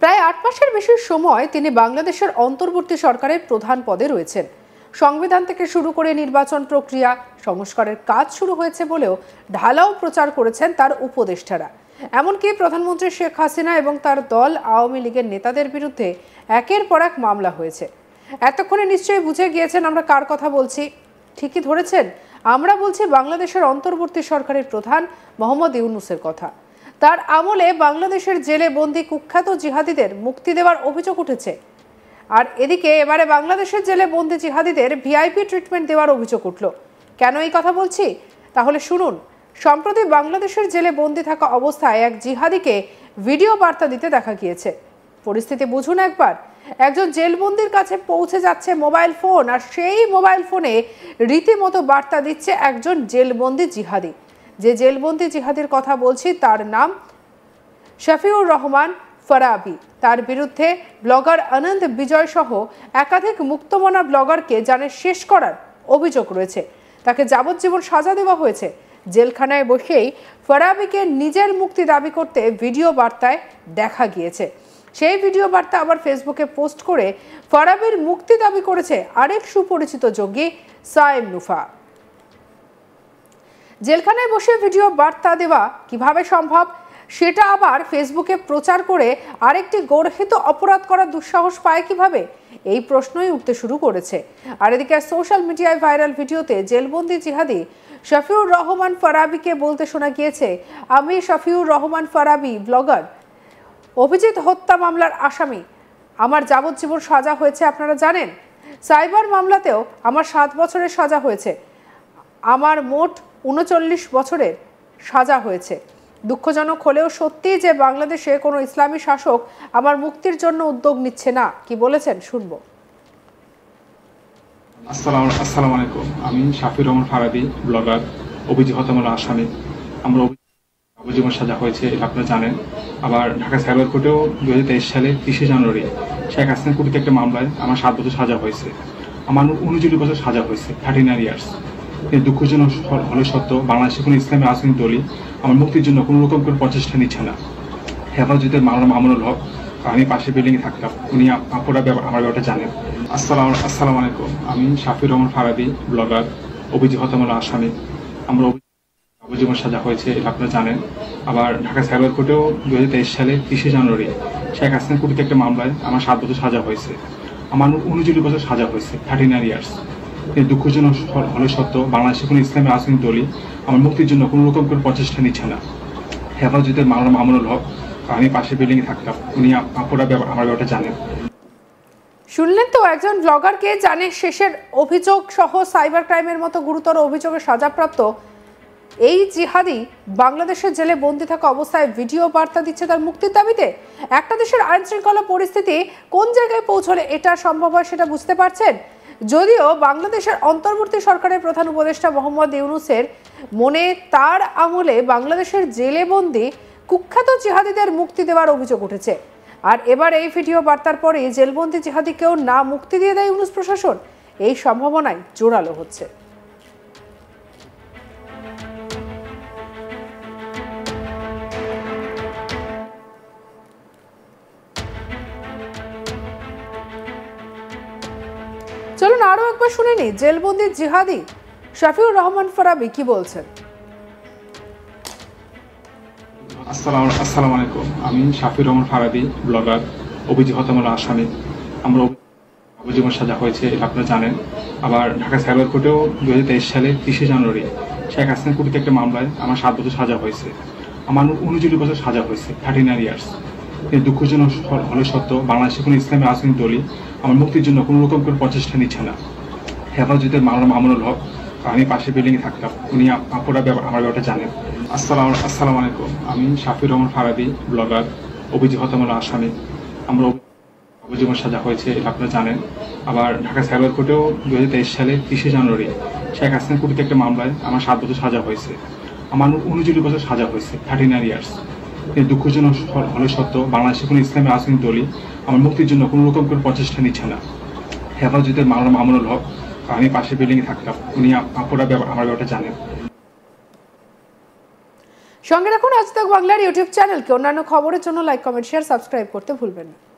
প্রায় ৮ মাসের বেশি সময় তিনি বাংলাদেশের অন্তর্বর্তী সরকারের প্রধান পদে রয়েছেন। সংবিধান থেকে শুরু করে নির্বাচন প্রক্রিয়া সংস্কারের কাজ শুরু হয়েছে বলেও ঢালাও প্রচার করেছেন তার উপদেষ্টারা। এমনকি প্রধানমন্ত্রী শেখ হাসিনা এবং তার দল আওয়ামী লীগের নেতাদের বিরুদ্ধে একের পর এক মামলা হয়েছে। এতক্ষণে নিশ্চয়ই বুঝে গিয়েছেন আমরা কার কথা বলছি। ঠিকই ধরেছেন, আমরা বলছি বাংলাদেশের অন্তর্বর্তী সরকারের প্রধান মোহাম্মদ ইউনূসের কথা। তার আমলে বাংলাদেশের জেলে বন্দী কুখ্যাত জিহাদিদের মুক্তি দেওয়ার অভিযোগ উঠেছে। আর এদিকে এবারে বাংলাদেশের জেলে বন্দী জিহাদিদের ভিআইপি ট্রিটমেন্ট দেওয়ার অভিযোগ উঠল। কেন এই কথা বলছি তাহলে শুনুন। সম্প্রতি বাংলাদেশের জেলে বন্দী থাকা অবস্থায় এক জিহাদিকে ভিডিও বার্তা দিতে দেখা গিয়েছে। পরিস্থিতি বুঝুন একবার। একজন জেলবন্দির কাছে পৌঁছে যাচ্ছে মোবাইল ফোন, আর সেই মোবাইল ফোনে রীতিমতো বার্তা দিচ্ছে একজন জেলবন্দি জিহাদি। যে জেলবন্দি জিহাদির কথা বলছি তার নাম শফিউর রহমান ফরাবী। তার বিরুদ্ধে ব্লগার আনন্দ বিজয় সহ একাধিক মুক্তমনা ব্লগারকে জানে শেষ করার অভিযোগ রয়েছে। তাকে যাবজ্জীবন সাজা দেওয়া হয়েছে। জেলখানায় বসেই ফরাবীকে নিজের মুক্তি দাবি করতে ভিডিও বার্তায় দেখা গিয়েছে। সেই ভিডিও বার্তা আবার ফেসবুকে পোস্ট করে ফরাবীর মুক্তি দাবি করেছে আরেক সুপরিচিত যোগী সায়েম নুফা। জেলখানায় বসে ভিডিও বার্তা দেওয়া কিভাবে সম্ভব, সেটা আবার ফেসবুকে প্রচার করে আরেকটি গর্হিত অপরাধ করার দুঃসাহস পায় কিভাবে, এই প্রশ্নই উঠতে শুরু করেছে। আর এদিকে সোশ্যাল মিডিয়ায় ভাইরাল ভিডিওতে জেলবন্দি জিহাদি শফিউর রহমান ফরাবীকে বলতে শোনা গিয়েছে, আমি শফিউর রহমান ফরাবী ব্লগার, অভিজিৎ হত্যা মামলার আসামি। আমার যাবজ্জীবন সাজা হয়েছে আপনারা জানেন। সাইবার মামলাতেও আমার 7 বছরের সাজা হয়েছে। আমার মোট 39 বছরের সাজা হয়েছে। দুঃখজনক হলেও সত্যি যে বাংলাদেশে কোনো ইসলামী শাসক আমার মুক্তির জন্য উদ্যোগ নিচ্ছে না। কি বলেছেন শুনবো। আসসালামু আলাইকুম। আমি শফিউর রহমান ফরাবী ব্লগার, অভিজিৎ হত্যা মামলার আসামি। আমরা যাবজ্জীবন সাজা হয়েছে এটা আপনারা জানেন। আবার ঢাকা সাইবার কোর্টেও 2023 সালে 30 জানুয়ারি শেখ হাসিনা কর্তৃক একটা মামলায় আমার 7 বছর সাজা হয়েছে। আমার 39 বছর সাজা হয়েছে, 39 ইয়ার্স। দুঃখজনক হলে সত্য, বাংলাদেশে কোনো ইসলামী রাজনৈতিক দলই আমার মুক্তির জন্য কোনো রকম কোনো প্রচেষ্টা নিচ্ছে না। হেফাজতের মাওলানা মামুনুল হক, আমি পাশের বিল্ডিংয়ে থাকতাম, উনি আপুরা আমার ব্যাপারটা জানেন। আসসালামু আলাইকুম। আমি শফিউর রহমান ফরাবী ব্লগার, অভিজিৎ হত্যা মামলার আসামি। আমরা যাবজ্জীবন সাজা হয়েছে এটা আপনারা জানেন। আবার ঢাকা সাইবার কোর্টেও 2023 সালে 30 জানুয়ারি শেখ হাসিনা কর্তৃক একটা মামলায় আমার 7 বছর সাজা হয়েছে। আমার 39 বছর সাজা হয়েছে, 39 ইয়ার্স। দুঃখজনক হলে সত্য, বাংলাদেশে কোনো ইসলামী রাজনৈতিক দলই আমার মুক্তির জন্য কোনো রকম কোনো প্রচেষ্টা নিচ্ছে না। হেফাজতের মাওলানা মামুনুল হক, আমি পাশের বিল্ডিংয়ে থাকতাম, উনি আপুরা আমার ব্যাপারটা জানেন। শুনলেন তো, একজন ব্লগারকে জানে শেষের অভিযোগ সহ সাইবার ক্রাইমের মতো গুরুতর অভিযোগে সাজাপ্রাপ্ত এই জিহাদি বাংলাদেশের জেলে বন্দী থাকা অবস্থায় ভিডিও বার্তা দিচ্ছে তার মুক্তির দাবিতে। একটা দেশের আইন শৃঙ্খলা পরিস্থিতি কোন জায়গায় পৌঁছলে এটা সম্ভব হয় সেটা বুঝতে পারছেন। যদিও বাংলাদেশের অন্তর্বর্তী সরকারের প্রধান উপদেষ্টা মোহাম্মদ ইউনূসের মনে তার আমলে বাংলাদেশের জেলে বন্দী কুখ্যাত জিহাদিদের মুক্তি দেওয়ার অভিযোগ উঠেছে। আর এবার এই ভিডিও বার্তার পরে জেলবন্দি জিহাদিকেও না মুক্তি দিয়ে দেয় ইউনূস প্রশাসন, এই সম্ভাবনাই জোরালো হচ্ছে। চলুন আরো একবার শুনে নি জেলবন্দি জিহাদি শফিউর রহমান ফরাবী কি বলছেন। আসসালামু আলাইকুম। আমি শফিউর রহমান ফরাবী ব্লগার, অভিজিৎ হত্যা মামলার আসামি। আমরা যাবজ্জীবন সাজা হয়েছে এটা আপনারা জানেন। আবার ঢাকা সাইবার কোর্টেও 2023 সালে 30 জানুয়ারি শেখ হাসিনা কর্তৃক একটা মামলায় আমার 7 বছর সাজা হয়েছে। আমার 39 বছর সাজা হয়েছে, 39 ইয়ার্স। দুঃখজনক হলে সত্য, বাংলাদেশে কোনো ইসলামী রাজনৈতিক দলই আমার মুক্তির জন্য কোনো রকম কোনো প্রচেষ্টা নিচ্ছে না। হেফাজতের মাওলানা মামুনুল হক, আমি পাশের বিল্ডিংয়ে থাকতাম, উনি আপুরা আমার ব্যাপারটা জানেন। আসসালামু আলাইকুম। আমি শফিউর রহমান ফরাবী ব্লগার, অভিজিৎ হত্যা মামলার আসামি। আমরা যাবজ্জীবন সাজা হয়েছে এটা আপনারা জানেন। আবার ঢাকা সাইবার কোর্টেও 2023 সালে 30 জানুয়ারি শেখ হাসিনা কর্তৃক একটা মামলায় আমার 7 বছর সাজা হয়েছে। আমার 39 বছর সাজা হয়েছে, 39 ইয়ার্স। দুঃখজনক হলে সত্য, বাংলাদেশে কোনো ইসলামী রাজনৈতিক দলই আমার মুক্তির জন্য কোনো রকম কোনো প্রচেষ্টা নিচ্ছে না। হেফাজতের মাওলানা মামুনুল হক, আমি পাশের বিল্ডিংয়ে থাকতাম, উনি আপুরা আমার ব্যাপারটা জানেন। সঙ্গে রাখুন আজ তাক বাংলার ইউটিউব চ্যানেলকে। অন্যান্য খবরের জন্য লাইক, কমেন্ট, শেয়ার, সাবস্ক্রাইব করতে ভুলবেন না।